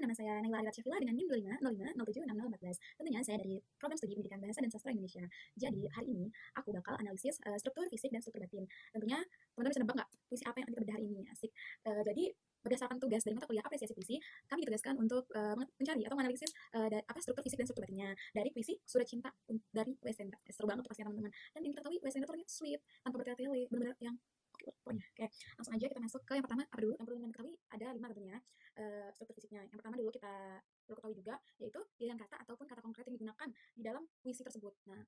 nama saya Naila Arirat Syafila dengan NIM 2505076014. Tentunya saya dari Program Studi Pendidikan Bahasa dan Sastra Indonesia. Jadi hari ini aku bakal analisis struktur fisik dan struktur batin. Tentunya teman-teman bisa nebak nggak puisi apa yang akan kita bedah hari ini? Asik. Jadi berdasarkan tugas dari mata kuliah apresiasi puisi, kami ditugaskan untuk mencari atau menganalisis struktur fisik dan struktur batinnya dari puisi Surat Cinta dari W.S. Hendra. Seru banget tuh pasti teman-teman. Dan yang kita tahu W.S. Hendra tuh orangnya sweet, tanpa bertele-tele, benar-benar yang oke pokoknya. Oke, langsung aja kita masuk ke yang pertama. Apa dulu yang perlu teman-teman ketahui? Ada 5 tentunya struktur fisiknya. Yang pertama dulu kita perlu ketahui juga yaitu pilihan kata ataupun kata konkret yang digunakan di dalam puisi tersebut. Nah,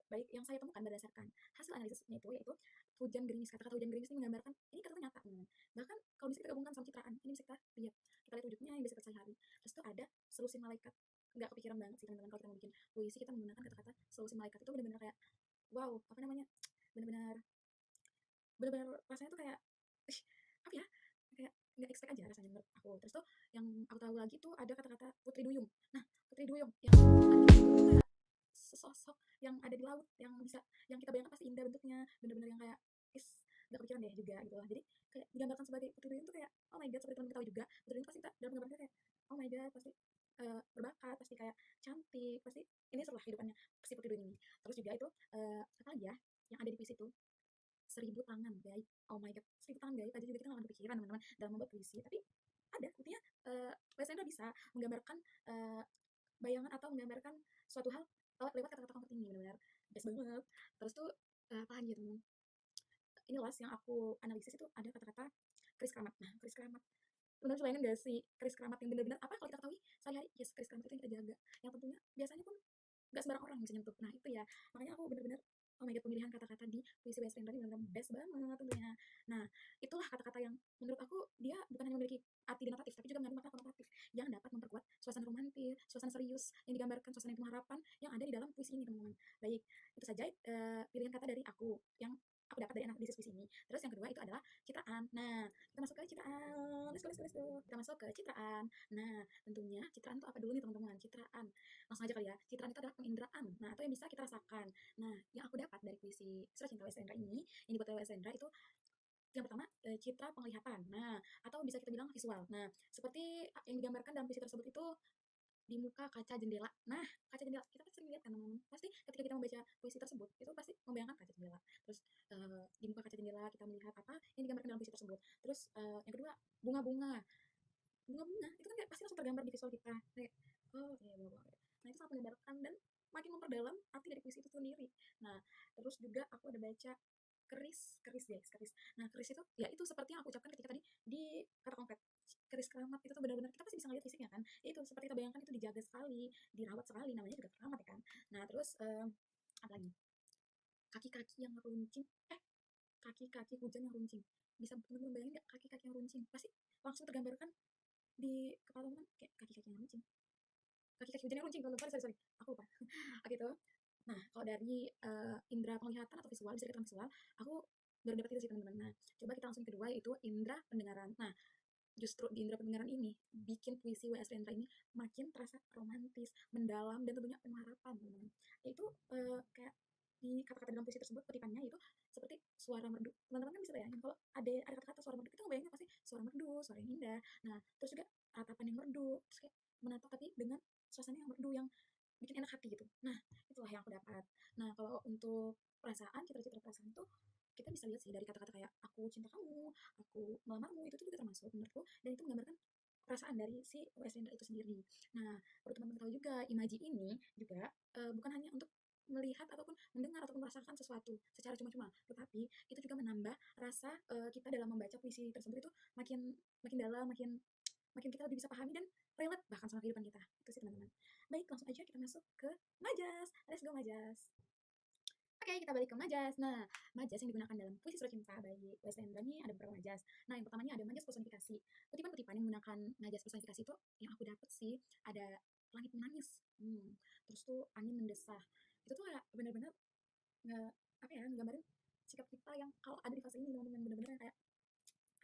baik yang saya temukan berdasarkan hasil analisisnya itu yaitu hujan gerimis. Kata-kata hujan gerimis ini menggambarkan ini kata nyata teman-teman. Bahkan kalau bisa kita gabungkan sama citraan, ini bisa kita lihat. Kita lihat wujudnya yang bisa kita sehari-hari. Terus itu ada selusin malaikat. Nggak kepikiran banget sih teman-teman kalau kita mau bikin puisi kita menggunakan kata-kata selusin malaikat itu benar-benar kayak wow, apa namanya? Benar-benar rasanya tuh kayak apa ya? Kayak nggak expect aja rasanya menurut aku. Terus tuh yang aku tahu lagi tuh ada kata-kata Putri Duyung. Nah, Putri Duyung yang artinya itu kayak sesosok yang ada di laut yang bisa yang kita bayangkan pasti indah bentuknya, bener-bener yang kayak nggak kepikiran deh juga gitu lah. Jadi kayak digambarkan sebagai Putri Duyung tuh kayak oh my god, seperti teman kita tahu juga Putri Duyung pasti kita dalam penggambarannya kayak oh my god, pasti berbakat, pasti kayak cantik, pasti ini seru lah kehidupannya si Putri Duyung ini. Terus juga itu apa lagi ya yang ada di puisi itu 1000 tangan gaib. Oh my god, 1000 tangan gaib aja juga kita nggak akan kepikiran teman-teman dalam membuat puisi. Tapi ada buktinya Wes Hendra bisa menggambarkan bayangan atau menggambarkan suatu hal lewat kata-kata konkret ini benar-benar best banget. Terus tuh apa lagi ya teman-teman? Ini last yang aku analisis itu ada kata-kata Kris Keramat. Nah, Kris Keramat teman-teman bayangin gak sih Kris Keramat yang benar-benar apa kalau kita ketahui sehari-hari yes Kris Keramat itu yang kita jaga yang tentunya biasanya pun nggak sembarang orang bisa nyentuh. Nah itu ya makanya aku benar-benar oh my god pemilihan kata-kata di puisi Wes Hendra ini benar-benar best banget tentunya. Nah itulah kata-kata yang menurut aku dia bukan hanya memiliki arti denotatif tapi juga mengandung makna konotatif yang dapat memperkuat suasana romantis, suasana serius yang digambarkan, suasana penuh harapan yang ada di dalam puisi ini teman-teman. Baik itu saja pilihan kata dari aku yang aku dapat dari analisis puisi ini. Terus yang kedua itu adalah citraan. Nah kita masuk ke citraan. Let's go. Kita masuk ke citraan. Nah tentunya citraan itu apa dulu nih teman-teman? Citraan langsung aja kali ya. Citraan itu adalah penginderaan. Nah, atau yang bisa kita rasakan. Nah, yang aku dapat dari puisi Surat Cinta W.S. Hendra ini, yang dibuat oleh W.S. Hendra itu yang pertama citra penglihatan. Nah, atau bisa kita bilang visual. Nah, seperti yang digambarkan dalam puisi tersebut itu di muka kaca jendela. Nah, kaca jendela kita pasti lihat kan teman-teman. Pasti ketika kita membaca puisi tersebut itu pasti membayangkan kaca jendela. Terus di muka kaca jendela kita melihat apa yang digambarkan dalam puisi tersebut. Terus yang kedua bunga-bunga. Bunga-bunga itu kan kayak pasti langsung tergambar di visual kita. Kayak oh iya bunga-bunga. Nah itu sangat menggambarkan dan makin memperdalam arti dari puisi itu sendiri. Nah terus juga aku ada baca keris guys, keris. Nah keris itu ya itu seperti yang aku ucapkan ketika tadi di kata konkret keris keramat itu tuh benar-benar kita pasti bisa ngeliat fisiknya kan ya itu seperti kita bayangkan itu dijaga sekali dirawat sekali namanya juga keramat ya kan. Nah terus apa lagi kaki-kaki yang runcing kaki-kaki hujan yang runcing bisa benar-benar bayangin nggak kaki-kaki yang runcing pasti langsung tergambarkan di kepala teman kayak kaki-kaki yang runcing kaki-kaki hujan yang runcing teman-teman sorry aku lupa gitu. Nah kalau dari indera penglihatan atau visual bisa dikatakan visual aku baru dapat itu sih teman-teman. Nah coba kita langsung kedua yaitu indera pendengaran. Nah justru di indera pendengaran ini bikin puisi W.S. Hendra ini makin terasa romantis mendalam dan tentunya penuh harapan teman-teman. Yaitu kayak di kata-kata dalam puisi tersebut kutipannya itu seperti suara merdu. Teman-teman kan bisa bayangin kalau ada kata-kata suara merdu kita ngebayangin pasti suara merdu, suara yang indah. Nah terus juga tatapan yang merdu, terus kayak menatap tapi dengan suasana yang merdu yang bikin enak hati gitu. Nah itulah yang aku dapat. Nah kalau untuk perasaan citra-citra perasaan itu kita bisa lihat sih dari kata-kata kayak aku cinta kamu, aku melamarmu itu tuh juga termasuk menurutku dan itu menggambarkan perasaan dari si W.S. Hendra itu sendiri. Nah, perlu teman-teman tahu juga, imaji ini juga bukan hanya untuk melihat ataupun mendengar ataupun merasakan sesuatu secara cuma-cuma, tetapi itu juga menambah rasa kita dalam membaca puisi tersebut itu makin makin dalam, makin makin kita lebih bisa pahami dan relate bahkan sama kehidupan kita. Itu sih teman-teman. Baik, langsung aja kita masuk ke Majas. Let's go Majas. Oke, kita balik ke Majas. Nah, Majas yang digunakan dalam puisi Surat Cinta bagi W.S. Hendra ini ada beberapa Majas. Nah, yang pertamanya ada Majas personifikasi. Kutipan-kutipan yang menggunakan Majas personifikasi itu yang aku dapat sih ada langit menangis. Terus tuh angin mendesah. Itu tuh kayak benar-benar nggak apa ya, nggambarin sikap kita yang kalau ada di fase ini teman-teman benar-benar kayak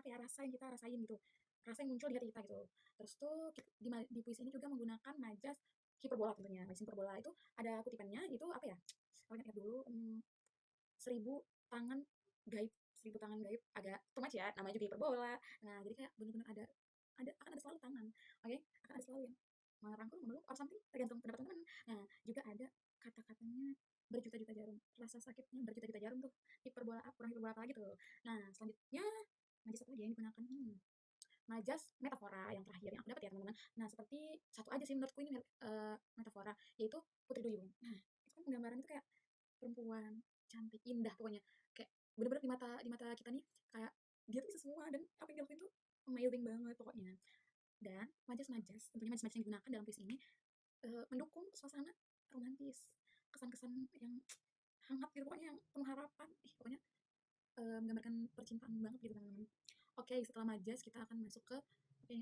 apa ya rasa yang kita rasain gitu. Rasa yang muncul di hati kita gitu. Terus tuh di puisi ini juga menggunakan Majas hiperbola tentunya. Majas hiperbola itu ada kutipannya itu apa ya? Kalau ingat dulu 1000 tangan gaib 1000 tangan gaib agak too much ya namanya juga hiperbola. Nah jadi kayak benar-benar ada akan ada selalu tangan, oke akan ada sakitnya berjuta-juta jarum tuh, kurang hiperbola apa lagi tuh. Nah, selanjutnya majas apa lagi yang digunakan? Majas metafora yang terakhir yang aku dapat ya teman-teman. Nah, seperti satu aja sih menurutku ini metafora, yaitu Putri Duyung. Nah, itu kan penggambaran itu kayak perempuan cantik, indah pokoknya. Kayak bener-bener di mata kita nih kayak dia tuh bisa semua dan apa yang dilakuin tuh amazing banget pokoknya. Dan majas-majas, tentunya majas-majas yang digunakan dalam puisi ini mendukung suasana romantis, kesan-kesan yang hangat gitu pokoknya yang penuh harapan. Pokoknya menggambarkan percintaan banget gitu teman-teman. Oke, setelah majas kita akan masuk ke apa ya,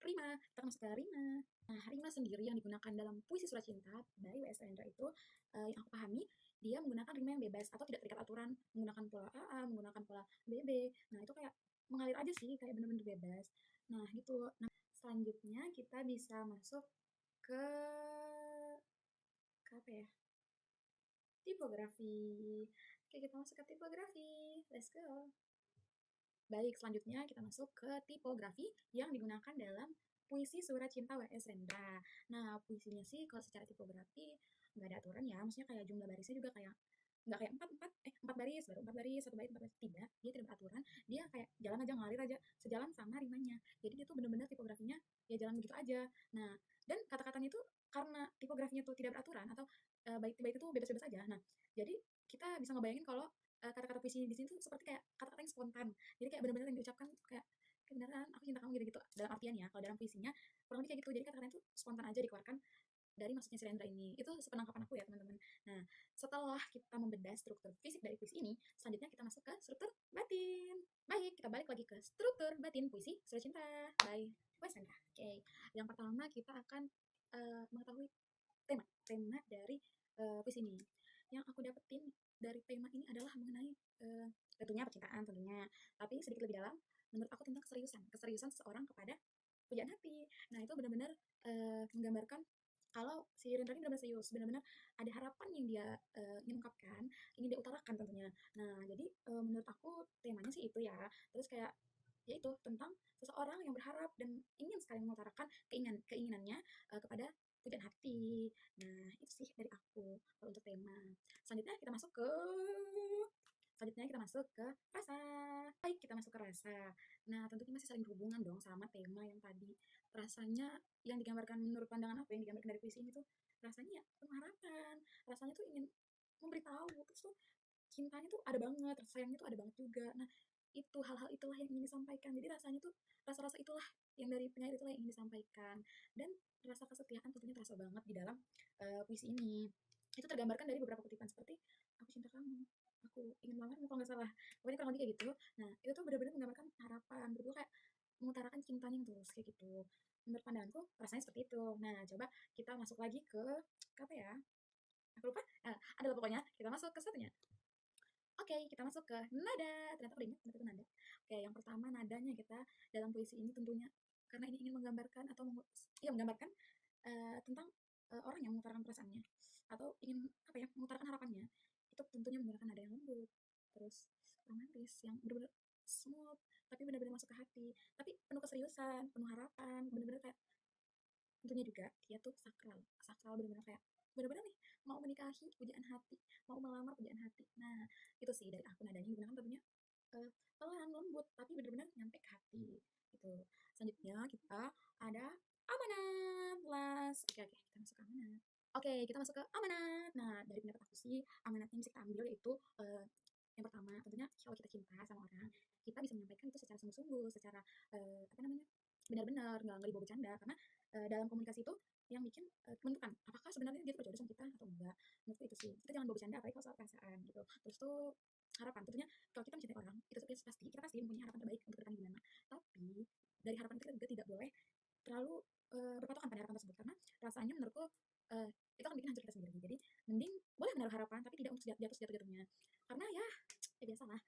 rima. Kita akan masuk ke rima. Nah, rima sendiri yang digunakan dalam puisi surat cinta dari W.S. Rendra itu yang aku pahami dia menggunakan rima yang bebas atau tidak terikat aturan, menggunakan pola AA, menggunakan pola BB. Nah, itu kayak mengalir aja sih, kayak bener-bener bebas. Nah, gitu. Nah, selanjutnya kita bisa masuk ke apa ya? Tipografi. Oke, kita masuk ke tipografi. Let's go. Baik, selanjutnya kita masuk ke tipografi yang digunakan dalam puisi surat cinta W.S. Rendra. Nah, puisinya sih kalau secara tipografi nggak ada aturan ya, maksudnya kayak jumlah barisnya juga kayak nggak kayak empat baris baru empat baris satu bait empat baris, tidak, dia tidak beraturan, dia kayak jalan aja ngalir aja sejalan sama rimanya, jadi dia tuh bener-bener tipografinya ya jalan begitu aja. Nah, dan kata-katanya itu karena tipografinya tuh tidak beraturan atau bait-bait itu bebas-bebas aja, nah jadi kita bisa ngebayangin kalau kata-kata puisi di sini tuh seperti kayak kata-kata yang spontan, jadi kayak benar-benar yang diucapkan kayak beneran aku cinta kamu gitu-gitu dalam artian ya, kalau dalam puisinya kurang lebih kayak gitu, jadi kata-katanya tuh spontan aja dikeluarkan dari maksudnya si Rendra ini. Itu sepenangkapan aku ya teman-teman. Nah, setelah kita membedah struktur fisik dari puisi ini, selanjutnya kita masuk ke struktur batin. Baik, kita balik lagi ke struktur batin puisi Surat Cinta by Wes Rendra. Oke, yang pertama kita akan mengetahui tema dari puisi ini. Yang aku dapetin dari tema ini adalah mengenai tentunya percintaan tentunya, tapi sedikit lebih dalam menurut aku tentang keseriusan seseorang kepada pujaan hati. Nah, itu benar-benar menggambarkan kalau si Rendra ini benar-benar serius, benar-benar ada harapan yang dia ingin ungkapkan, ingin dia utarakan tentunya. Nah, jadi menurut aku temanya sih itu ya. Terus kayak ya itu tentang seseorang yang berharap dan ingin sekali mengutarakan keinginannya kepada pujaan hati. Nah, itu sih dari aku kalau untuk tema. Selanjutnya kita masuk ke rasa. Baik, kita masuk ke rasa. Nah, tentunya masih saling berhubungan dong sama tema yang tadi. Rasanya yang digambarkan menurut pandangan aku yang digambarkan dari puisi ini tuh rasanya ya penuh harapan. Rasanya tuh ingin memberitahu, terus tuh cintanya tuh ada banget, rasa sayangnya tuh ada banget juga. Nah, itu hal-hal itulah yang ingin disampaikan. Jadi rasanya tuh rasa-rasa itulah yang dari penyair itulah yang ingin disampaikan. Dan rasa kesetiaan tentunya terasa banget di dalam puisi ini. Itu tergambarkan dari beberapa kutipan seperti aku cinta kamu, aku ingin melamar kalau nggak salah, pokoknya kurang lebih kayak gitu. Nah, itu tuh benar-benar menggambarkan harapan, betul kayak mengutarakan cintanya yang tulus kayak gitu. Menurut pandanganku rasanya seperti itu. Nah, coba kita masuk lagi ke apa ya, aku lupa. Adalah pokoknya kita masuk ke satunya. Oke, kita masuk ke nada. Ternyata aku ingat itu nada. Oke, yang pertama nadanya kita dalam puisi ini tentunya karena ini ingin menggambarkan atau menggambarkan tentang orang yang mengutarakan perasaannya atau ingin apa ya mengutarakan harapannya, itu tentunya menggunakan nada yang lembut, terus romantis yang benar-benar smooth tapi benar-benar masuk ke hati, tapi penuh keseriusan, penuh harapan, benar-benar kayak tentunya juga dia tuh sakral, sakral benar-benar kayak benar-benar nih mau menikahi pujaan hati, mau melamar pujaan hati. Nah, itu sih dari aku nadanya digunakan tentunya pelan lembut tapi benar-benar nyampe ke hati gitu. Selanjutnya kita ada amanat las. Oke, kita masuk ke amanat. Oke, kita masuk ke amanat. Nah, dari pendapat aku sih amanat yang bisa kita ambil yaitu yang pertama tentunya kalau kita cinta sama orang, kita bisa menyampaikan itu secara sungguh-sungguh, secara apa namanya, benar-benar nggak dibawa bercanda, karena dalam komunikasi itu yang bikin menentukan apakah sebenarnya dia tuh percaya sama kita atau enggak. Menurutku itu sih, kita jangan bawa bercanda apalagi kalau soal perasaan gitu. Terus tuh harapan tentunya kalau kita mencintai orang itu tuh kita pasti mempunyai harapan terbaik untuk depan gimana, tapi dari harapan kita juga tidak boleh terlalu berpatokan pada harapan tersebut, karena rasanya menurutku itu akan bikin hancur kita sendiri. Jadi mending boleh menaruh harapan tapi tidak untuk jatuh jatuhnya, karena ya biasa lah.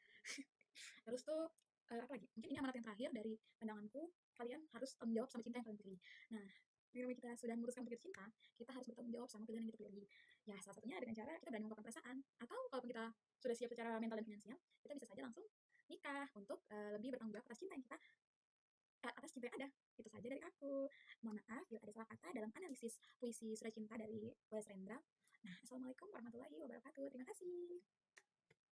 Terus tuh apa lagi, mungkin ini amanat yang terakhir dari pandanganku, kalian harus tanggung jawab sama cinta yang kalian pilih. Nah, bila kita sudah memutuskan untuk cinta, kita harus bertanggung jawab sama pilihan yang kita pilih. Ya, salah satunya dengan cara kita berani mengungkapkan perasaan, atau kalaupun kita sudah siap secara mental dan finansial, kita bisa saja langsung nikah untuk lebih bertanggung jawab atas cinta yang ada. Itu saja. saja dari aku. Mohon maaf bila ada salah kata dalam analisis puisi Surat Cinta dari Wes Rendra. Nah, assalamualaikum warahmatullahi wabarakatuh. Terima kasih.